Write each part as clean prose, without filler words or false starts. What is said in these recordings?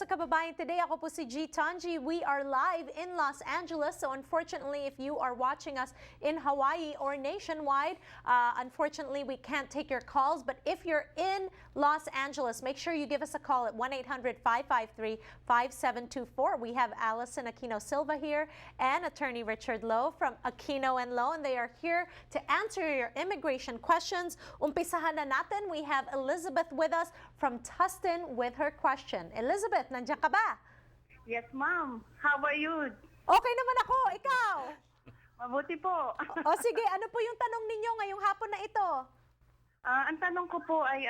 sa Kababayan Today. Ako po si G. Tanji. We are live in Los Angeles. So unfortunately, if you are watching us in Hawaii or nationwide, unfortunately, we can't take your calls. But if you're in Los Angeles, make sure you give us a call at 1-800-553-5724. We have Allison Aquino Silva here and attorney Richard Loew from Aquino and Loew, and they are here to answer your immigration questions. Umpisahan na natin. We have Elizabeth with us from Tustin with her question. Elizabeth, nandiyan ka ba? Yes, ma'am. How are you? Okay naman ako. Ikaw? Mabuti po. O sige, ano po yung tanong ninyo ngayong hapon na ito? Ang tanong ko po ay,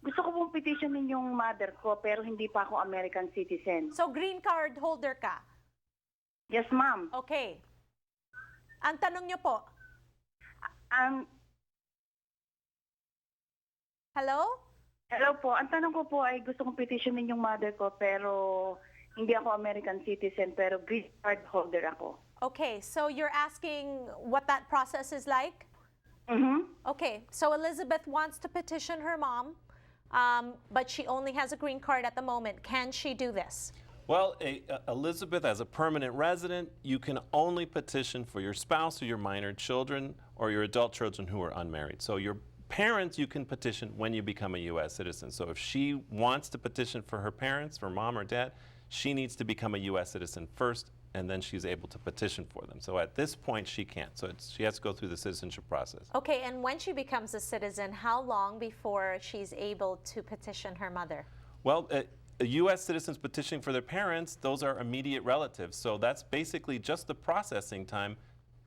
gusto ko pong petitionin yung mother ko pero hindi pa ako American citizen. So green card holder ka? Yes, ma'am. Okay. Ang tanong nyo po? Hello? Hello po. Ang tanong ko po ay gusto kong petitionin yung mother ko pero hindi ako American citizen pero green card holder ako. Okay, so you're asking what that process is like? Mm-hmm. Okay, so Elizabeth wants to petition her mom, but she only has a green card at the moment. Can she do this? Well, Elizabeth, as a permanent resident, you can only petition for your spouse or your minor children or your adult children who are unmarried. So your parents, you can petition when you become a U.S. citizen. So if she wants to petition for her parents, for mom or dad, she needs to become a U.S. citizen first, and then she's able to petition for them. So at this point, she can't. So she has to go through the citizenship process. Okay, and when she becomes a citizen, how long before she's able to petition her mother? Well, U.S. citizens petitioning for their parents, those are immediate relatives. So that's basically just the processing time,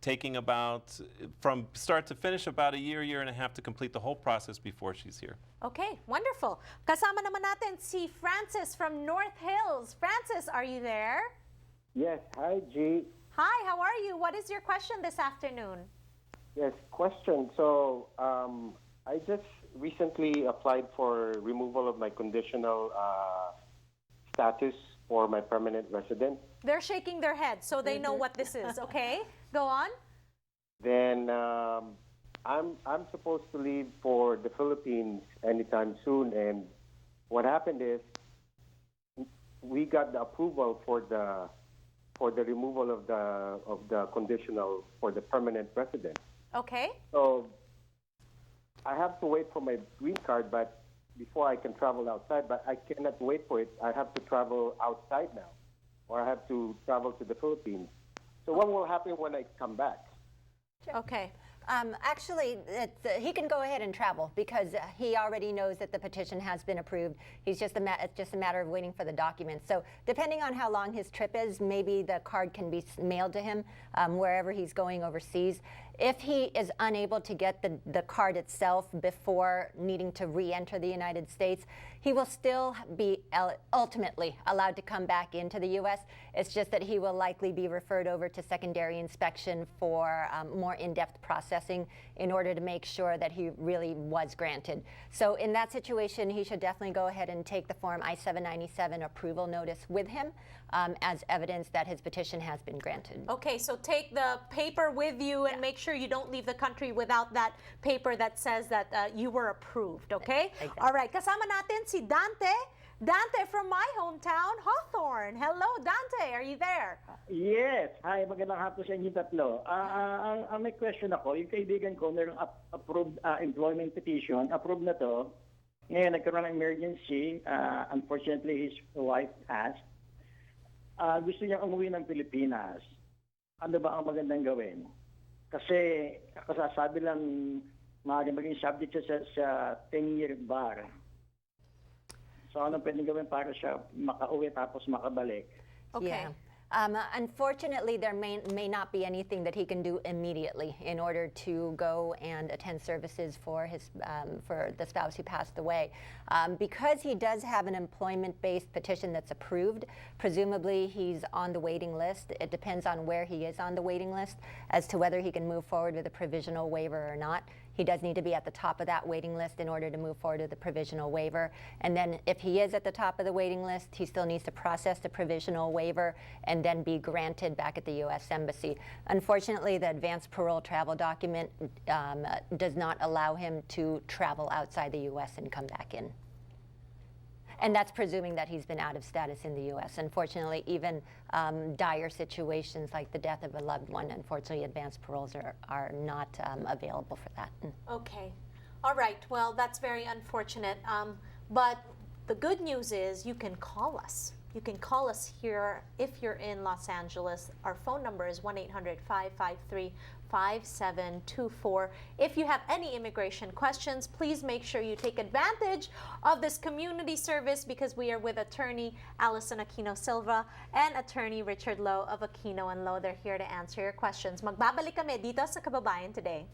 taking about, from start to finish, about a year and a half to complete the whole process before she's here. Okay, wonderful. Kasama naman natin si Francis from North Hills. Francis, are you there? Yes, hi G. Hi, how are you? What is your question this afternoon? Yes, question. So I just recently applied for removal of my conditional status for my permanent resident. They're shaking their heads, so they know what this is, okay? Go on. Then I'm supposed to leave for the Philippines anytime soon, and what happened is we got the approval for the removal of the conditional for the permanent resident. Okay. So I have to wait for my green card, but before I can travel outside, but I cannot wait for it. I have to travel outside now, or I have to travel to the Philippines. So what will happen when I come back? Okay. Actually, he can go ahead and travel because he already knows that the petition has been approved. It's just a matter of waiting for the documents. So depending on how long his trip is, maybe the card can be mailed to him wherever he's going overseas. If he is unable to get the card itself before needing to re-enter the United States, he will still be ultimately allowed to come back into the U.S. It's just that he will likely be referred over to secondary inspection for more in-depth processing in order to make sure that he really was granted. So in that situation, he should definitely go ahead and take the Form I-797 approval notice with him as evidence that his petition has been granted. Okay, so take the paper with you and make sure you don't leave the country without that paper that says that you were approved, okay? Exactly. All right, kasama natin si Dante. Dante from my hometown, Hawthorne. Hello, Dante. Are you there? Yes. Hi, magandang hapon sa inyo tatlo. May question ako. Yung kaibigan ko, mayroong approved employment petition. Approved na to. Ngayon, nagkaroon ng emergency. Unfortunately, his wife passed. Gusto niyang umuwi ng Pilipinas. Ano ba ang magandang gawin? Kasi kasasabi lang maaaring maging subject siya sa 10-year bar. So ano pwedeng gawin para siya makauwi tapos makabalik? Okay. Yeah. Unfortunately, there may not be anything that he can do immediately in order to go and attend services for the spouse who passed away. Because he does have an employment-based petition that's approved, presumably he's on the waiting list. It depends on where he is on the waiting list as to whether he can move forward with a provisional waiver or not. He does need to be at the top of that waiting list in order to move forward with the provisional waiver. And then if he is at the top of the waiting list, he still needs to process the provisional waiver and then be granted back at the U.S. Embassy. Unfortunately, the advanced parole travel document does not allow him to travel outside the U.S. and come back in. And that's presuming that he's been out of status in the U.S. Unfortunately, even dire situations like the death of a loved one, unfortunately, advanced paroles are not available for that. Okay. All right. Well, that's very unfortunate. But the good news is you can call us. You can call us here if you're in Los Angeles. Our phone number is 1-800-553-5724. If you have any immigration questions, please make sure you take advantage of this community service because we are with attorney Allison Aquino Silva and attorney Richard Loew of Aquino and Loew. They're here to answer your questions. Magbabalik kami dito sa Kababayan Today.